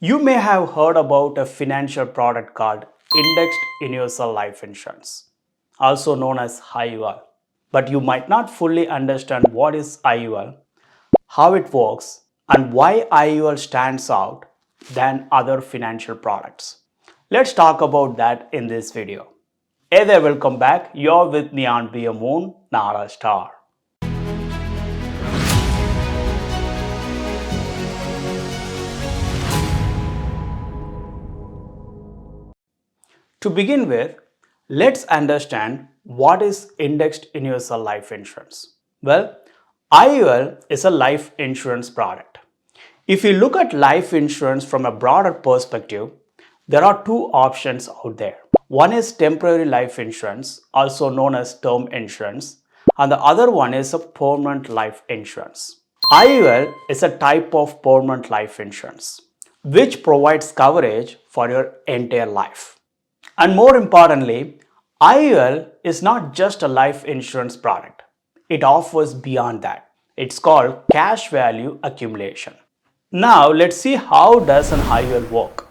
You may have heard about a financial product called Indexed Universal Life Insurance, also known as IUL. But you might not fully understand what is IUL, how it works, and why IUL stands out than other financial products. Let's talk about that in this video. Hey there, welcome back. You're with me on Be a Moon, not a Star. To begin with, let's understand what is Indexed Universal Life Insurance. Well, IUL is a life insurance product. If you look at life insurance from a broader perspective, there are two options out there. One is temporary life insurance, also known as term insurance, and the other one is a permanent life insurance. IUL is a type of permanent life insurance, which provides coverage for your entire life. And more importantly, IUL is not just a life insurance product. It offers beyond that. It's called cash value accumulation. Now let's see how does an IUL work.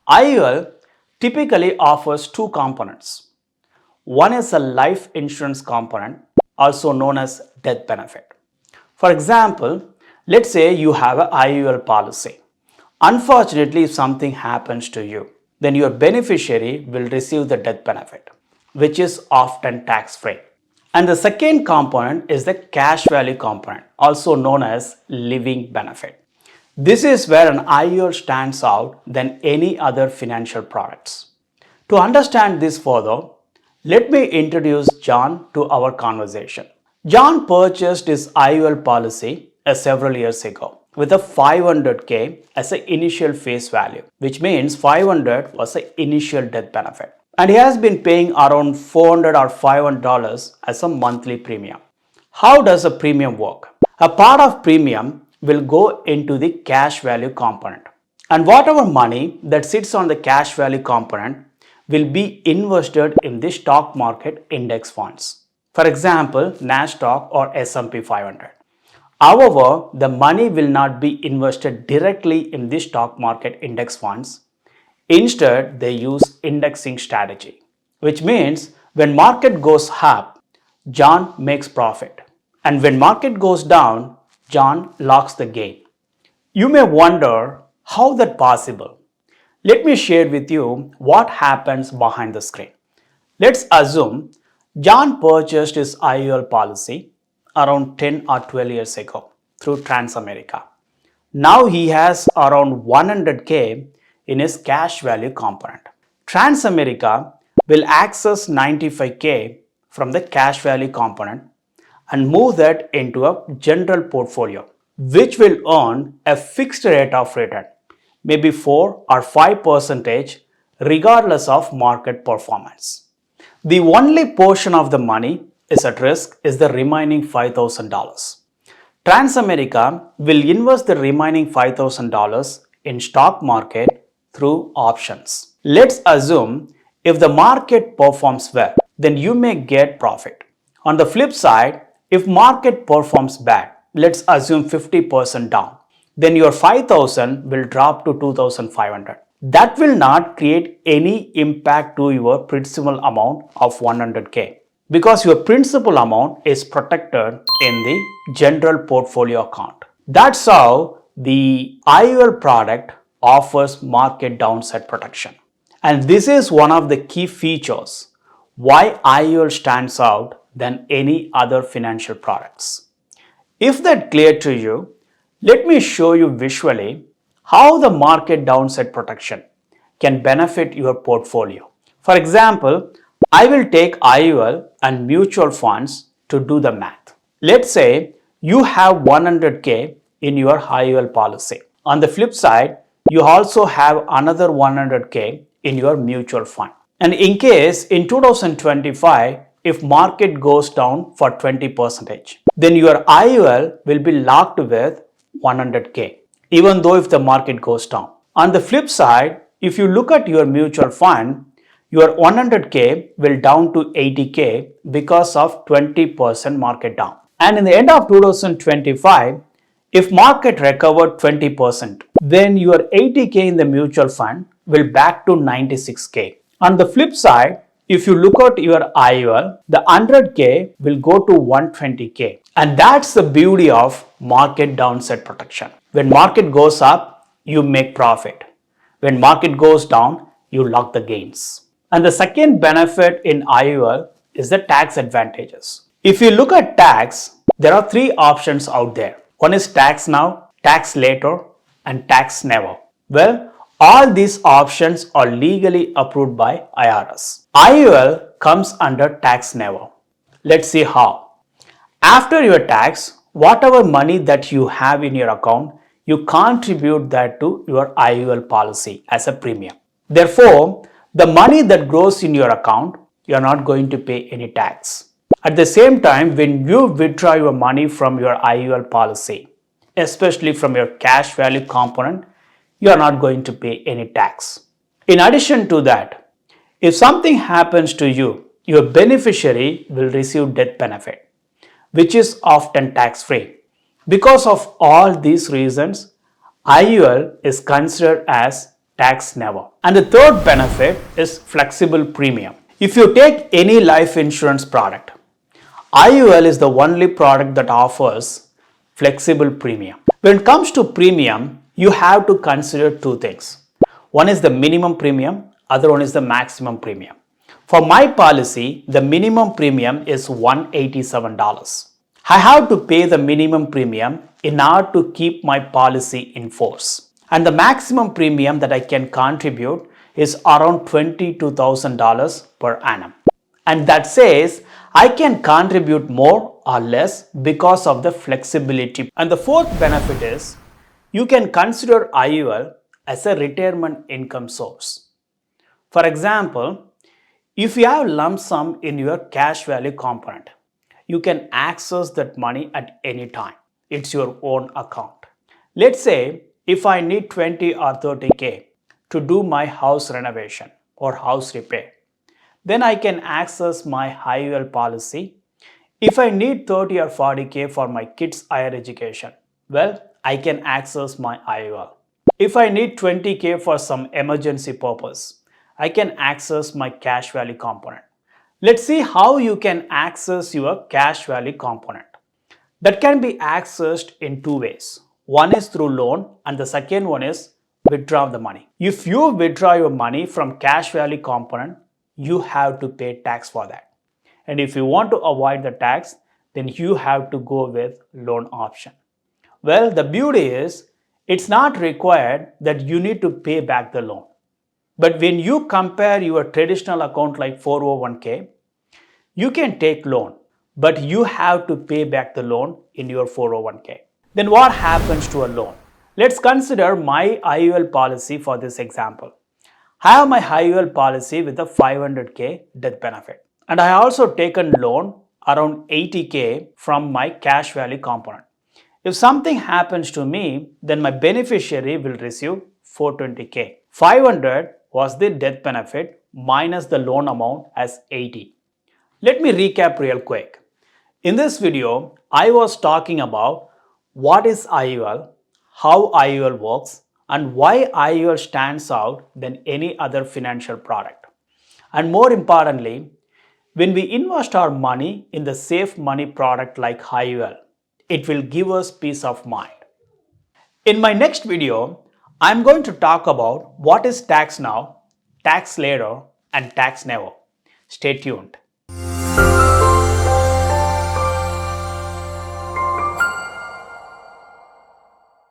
IUL typically offers two components. One is a life insurance component, also known as death benefit. For example, let's say you have an IUL policy. Unfortunately, if something happens to you, then your beneficiary will receive the death benefit, which is often tax-free. And the second component is the cash value component, also known as living benefit. This is where an IUL stands out than any other financial products. To understand this further, let me introduce John to our conversation. John purchased his IUL policy several years ago with a 500k as an initial face value, which means 500 was the initial death benefit. And he has been paying around $400 or $500 as a monthly premium. How does a premium work? A part of premium will go into the cash value component. And whatever money that sits on the cash value component will be invested in the stock market index funds. For example, NASDAQ or S&P 500. However, the money will not be invested directly in the stock market index funds. Instead, they use indexing strategy, which means when market goes up, John makes profit. And when market goes down, John locks the gain. You may wonder how that possible. Let me share with you what happens behind the screen. Let's assume John purchased his IUL policy around 10 or 12 years ago through Transamerica. Now he has around 100k in his cash value component. Transamerica will access 95k from the cash value component and move that into a general portfolio, which will earn a fixed rate of return, maybe 4 or 5% regardless of market performance. The only portion of the money is at risk is the remaining $5,000. Transamerica will invest the remaining $5,000 in stock market through options. Let's assume if the market performs well, then you may get profit. On the flip side, if market performs bad, let's assume 50% down, then your 5,000 will drop to 2,500. That will not create any impact to your principal amount of 100k because your principal amount is protected in the general portfolio account. That's how the IUL product offers market downside protection. And this is one of the key features why IUL stands out than any other financial products. If that's clear to you, let me show you visually how the market downside protection can benefit your portfolio. For example, I will take IUL and mutual funds to do the math. Let's say you have 100k in your IUL policy. On the flip side, you also have another 100k in your mutual fund. And in case in 2025, if market goes down for 20%, then your IUL will be locked with 100k, even though if the market goes down. On the flip side, if you look at your mutual fund, your 100k will down to 80k because of 20% market down. And in the end of 2025, If market recovered 20%, then your 80k in the mutual fund will back to 96k. On the flip side, if you look at your IUL, the 100k will go to 120k. And that's the beauty of market downside protection. When market goes up, you make profit. When market goes down, you lock the gains. And the second benefit in IUL is the tax advantages. If you look at tax, there are three options out there. One is tax now, tax later, and tax never. Well, all these options are legally approved by IRS. IUL comes under tax never. Let's see how. After your tax, whatever money that you have in your account, you contribute that to your IUL policy as a premium. Therefore, the money that grows in your account, you are not going to pay any tax. At the same time, when you withdraw your money from your IUL policy, especially from your cash value component, you are not going to pay any tax. In addition to that, if something happens to you, your beneficiary will receive death benefit, which is often tax-free. Because of all these reasons, IUL is considered as tax never. And the third benefit is flexible premium. If you take any life insurance product, IUL is the only product that offers flexible premium. When it comes to premium, you have to consider two things. One is the minimum premium, other one is the maximum premium. For my policy, the minimum premium is $187. I have to pay the minimum premium in order to keep my policy in force. And the maximum premium that I can contribute is around $22,000 per annum. And that says I can contribute more or less because of the flexibility. And the fourth benefit is you can consider IUL as a retirement income source. For example, if you have lump sum in your cash value component, you can access that money at any time. It's your own account. Let's say if I need 20 or 30k to do my house renovation or house repair, then I can access my IUL policy. If I need 30 or 40k for my kids' higher education, well, I can access my IUL. If I need 20k for some emergency purpose, I can access my cash value component. Let's see how you can access your cash value component. That can be accessed in two ways. One is through loan and the second one is withdraw the money. If you withdraw your money from cash value component, you have to pay tax for that. And if you want to avoid the tax, then you have to go with loan option. Well, the beauty is it's not required that you need to pay back the loan. But when you compare your traditional account like 401k, you can take loan, but you have to pay back the loan in your 401k. Then what happens to a loan? Let's consider my IUL policy for this example. I have my IUL policy with a 500k death benefit. And I also taken loan around 80k from my cash value component. If something happens to me, then my beneficiary will receive 420k. 500 was the death benefit minus the loan amount as 80. Let me recap real quick. In this video, I was talking about what is IUL, how IUL works, and why IUL stands out than any other financial product. And more importantly, when we invest our money in the safe money product like IUL, it will give us peace of mind. In my next video, I'm going to talk about what is tax now, tax later, and tax never. Stay tuned.